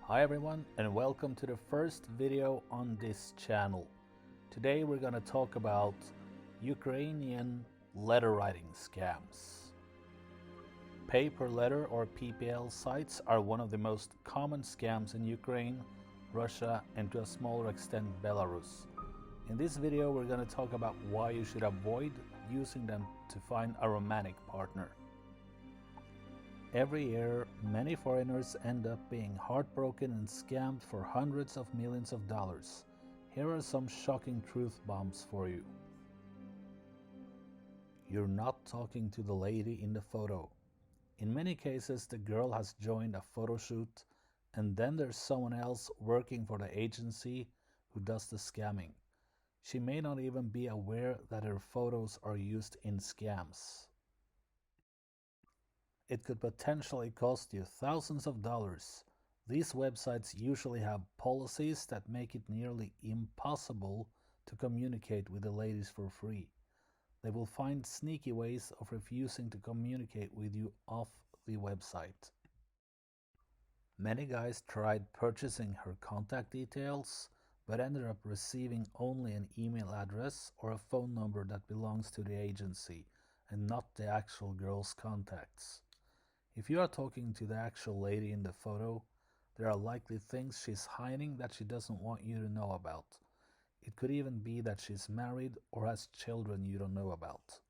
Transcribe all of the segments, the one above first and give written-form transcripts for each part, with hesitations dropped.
Hi everyone, and welcome to the first video on this channel. Today we're going to talk about Ukrainian letter writing scams. Paper letter or PPL sites are one of the most common scams in Ukraine, Russia, and to a smaller extent Belarus. In this video we're going to talk about why you should avoid using them to find a romantic partner. Every year, many foreigners end up being heartbroken and scammed for hundreds of millions of dollars. Here are some shocking truth bombs for you. You're not talking to the lady in the photo. In many cases, the girl has joined a photo shoot, and then there's someone else working for the agency who does the scamming. She may not even be aware that her photos are used in scams. It could potentially cost you thousands of dollars. These websites usually have policies that make it nearly impossible to communicate with the ladies for free. They will find sneaky ways of refusing to communicate with you off the website. Many guys tried purchasing her contact details, but ended up receiving only an email address or a phone number that belongs to the agency and not the actual girl's contacts. If you are talking to the actual lady in the photo, there are likely things she's hiding that she doesn't want you to know about. It could even be that she's married or has children you don't know about.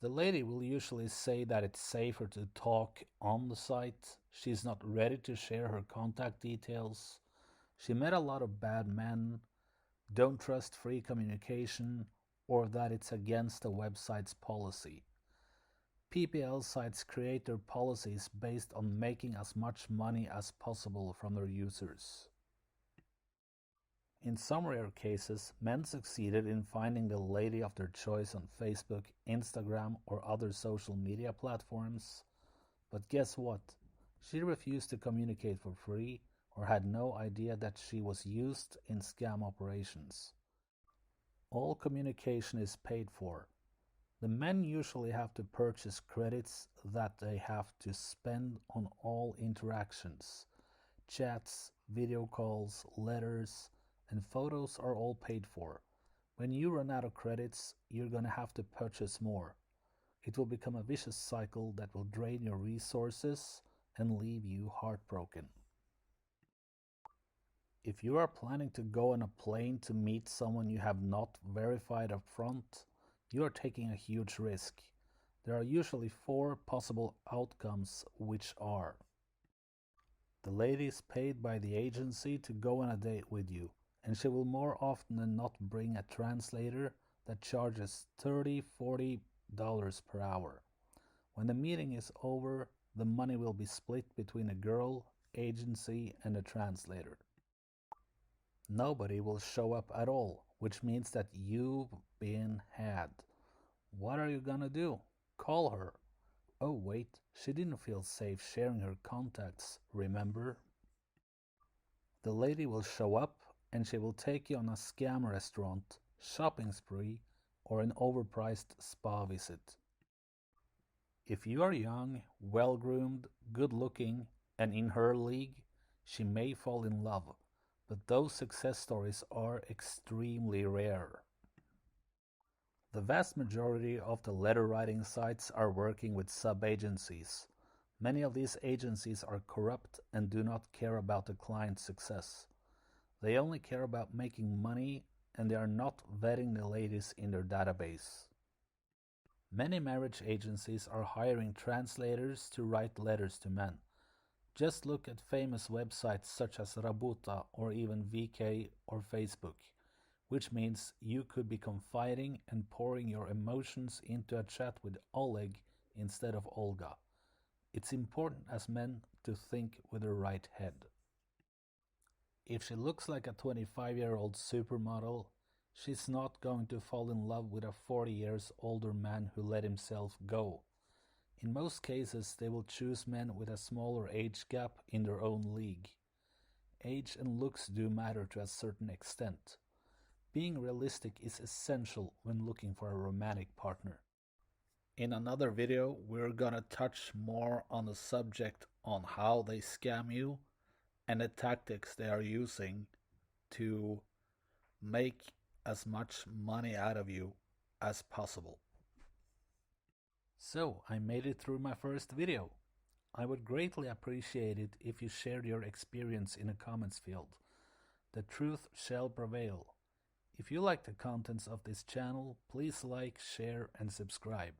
The lady will usually say that it's safer to talk on the site. She's not ready to share her contact details. She met a lot of bad men, don't trust free communication, or that it's against the website's policy. PPL sites create their policies based on making as much money as possible from their users. In some rare cases, men succeeded in finding the lady of their choice on Facebook, Instagram, or other social media platforms. But guess what? She refused to communicate for free or had no idea that she was used in scam operations. All communication is paid for. The men usually have to purchase credits that they have to spend on all interactions. Chats, video calls, letters, and photos are all paid for. When you run out of credits, you're going to have to purchase more. It will become a vicious cycle that will drain your resources and leave you heartbroken. If you are planning to go on a plane to meet someone you have not verified up front, you are taking a huge risk. There are usually 4 possible outcomes, which are: the lady is paid by the agency to go on a date with you, and she will more often than not bring a translator that charges $30–40 per hour. When the meeting is over, the money will be split between the girl, agency, and the translator. Nobody will show up at all, which means that you've been had. What are you gonna do? Call her. Oh wait, she didn't feel safe sharing her contacts, remember? The lady will show up and she will take you on a scam restaurant, shopping spree, or an overpriced spa visit. If you are young, well-groomed, good-looking, and in her league, she may fall in love. But those success stories are extremely rare. The vast majority of the letter writing sites are working with sub-agencies. Many of these agencies are corrupt and do not care about the client's success. They only care about making money, and they are not vetting the ladies in their database. Many marriage agencies are hiring translators to write letters to men. Just look at famous websites such as Rabuta or even VK or Facebook, which means you could be confiding and pouring your emotions into a chat with Oleg instead of Olga. It's important as men to think with their right head. If she looks like a 25-year-old supermodel, she's not going to fall in love with a 40 years older man who let himself go. In most cases, they will choose men with a smaller age gap in their own league. Age and looks do matter to a certain extent. Being realistic is essential when looking for a romantic partner. In another video, we're gonna touch more on the subject on how they scam you, and the tactics they are using to make as much money out of you as possible. So, I made it through my first video. I would greatly appreciate it if you shared your experience in the comments field. The truth shall prevail. If you like the contents of this channel, please like, share, and subscribe.